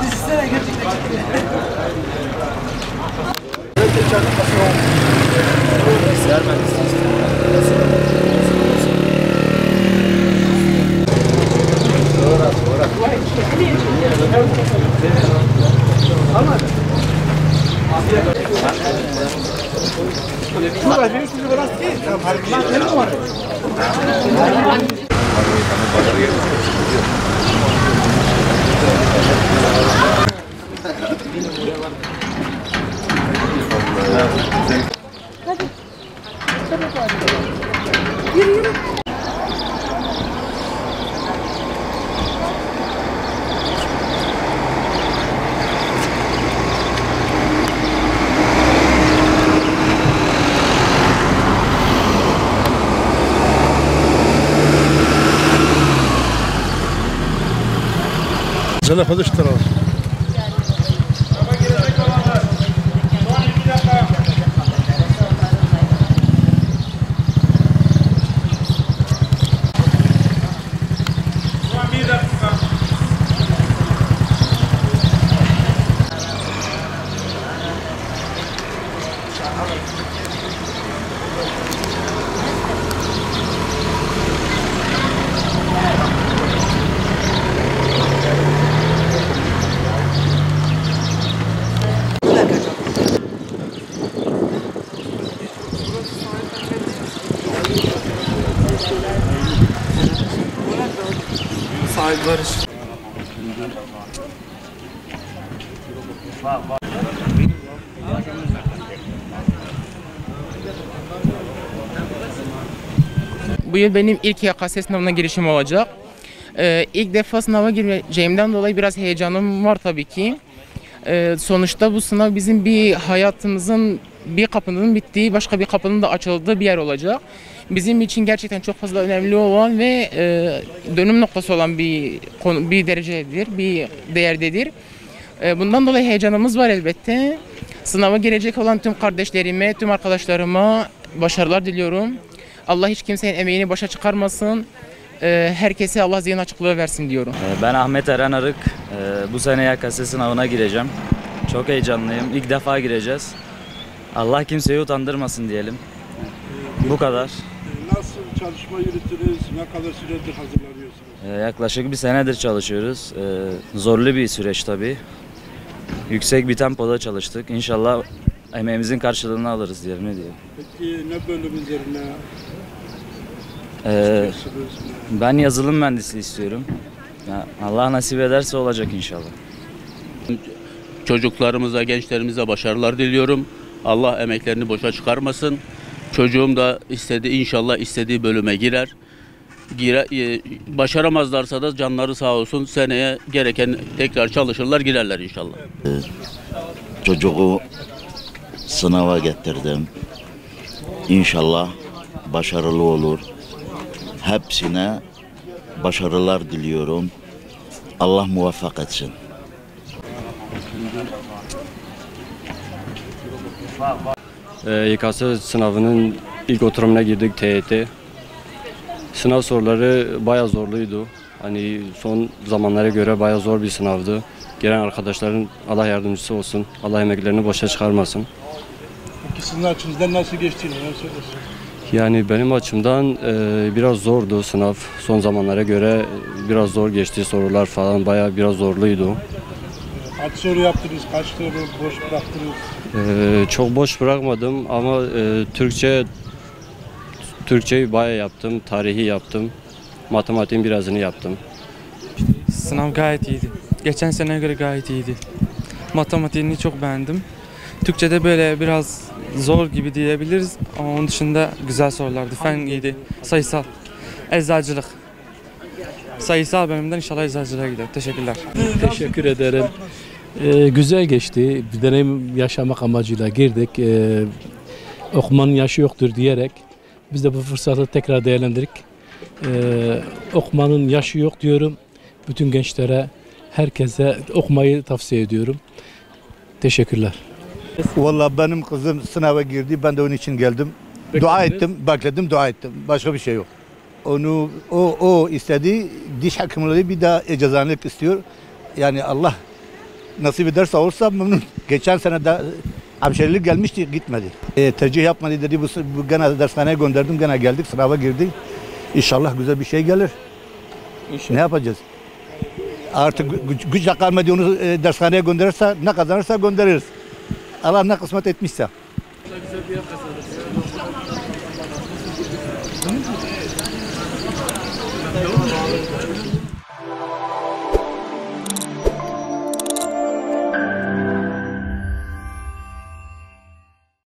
Düşünsene gerçekten yürü yürü. Zana Kılıçdaroğlu. Sahip Barış. Bu yıl benim ilk YKS sınavına girişim olacak. İlk defa sınava gireceğimden dolayı biraz heyecanım var tabii ki. Sonuçta bu sınav bizim bir hayatımızın bir kapının bittiği, başka bir kapının da açıldığı bir yer olacak. Bizim için gerçekten çok fazla önemli olan ve dönüm noktası olan bir derecedir, bir değerdedir. Bundan dolayı heyecanımız var elbette. Sınava girecek olan tüm kardeşlerime, tüm arkadaşlarıma başarılar diliyorum. Allah hiç kimsenin emeğini boşa çıkarmasın. Herkese Allah zihin açıklığı versin diyorum. Ben Ahmet Eren Arık. Bu sene YKS sınavına gireceğim. Çok heyecanlıyım. İlk defa gireceğiz. Allah kimseyi utandırmasın diyelim. Bu kadar. Nasıl çalışma yürüttünüz? Ne kadar süredir hazırlanıyorsunuz? Yaklaşık bir senedir çalışıyoruz. Zorlu bir süreç tabii. Yüksek bir tempoda çalıştık. İnşallah emeğimizin karşılığını alırız diyelim. Ne diyelim. Peki ne bölüm üzerine? Ben yazılım mühendisliği istiyorum. Allah nasip ederse olacak inşallah. Çocuklarımıza, gençlerimize başarılar diliyorum. Allah emeklerini boşa çıkarmasın. Çocuğum da inşallah istediği bölüme girer. Başaramazlarsa da canları sağ olsun. Seneye gereken tekrar çalışırlar, girerler inşallah. Çocuğu sınava getirdim. İnşallah başarılı olur. Hepsine başarılar diliyorum. Allah muvaffak etsin. YKS sınavının ilk oturumuna girdik TYT. Sınav soruları bayağı zorluydu. Hani son zamanlara göre bayağı zor bir sınavdı. Gelen arkadaşların Allah yardımcısı olsun. Allah emeklerini boşa çıkarmasın. Peki sizin açınızdan nasıl geçtiğini söylesin? Yani benim açımdan biraz zordu sınav. Son zamanlara göre biraz zor geçti, sorular falan bayağı biraz zorluydu. Kaç soru yaptınız, kaç soru boş bıraktınız? Çok boş bırakmadım ama Türkçeyi bayağı yaptım, tarihi yaptım, matematiğin birazını yaptım. Sınav gayet iyiydi. Geçen seneye göre gayet iyiydi. Matematiğini çok beğendim. Türkçe'de böyle biraz zor gibi diyebiliriz ama onun dışında güzel sorulardı. Fen iyiydi. Sayısal, eczacılık. Sayısal bölümünden inşallah eczacılığa gider. Teşekkürler. Teşekkür ederim. Güzel geçti. Bir deneyim yaşamak amacıyla girdik. Okumanın yaşı yoktur diyerek biz de bu fırsatı tekrar değerlendirdik. Okumanın yaşı yok diyorum. Bütün gençlere, herkese okumayı tavsiye ediyorum. Teşekkürler. Vallahi benim kızım sınava girdi. Ben de onun için geldim. Dua ettim, bekledim, dua ettim. Başka bir şey yok. O istedi. Diş hekimliği bir daha eczanelik istiyor. Yani Allah nasip ederse olursa memnun. Geçen sene de hemşerilik gelmişti, gitmedi. Tercih yapmadı dedi, bu gene dershaneye gönderdim, gene geldik, sınava girdik. İnşallah güzel bir şey gelir. İnşallah. Ne yapacağız? Artık güç kalmadı, onu dershaneye gönderirse, ne kazanırsa göndeririz. Allah ne kısmet etmişse.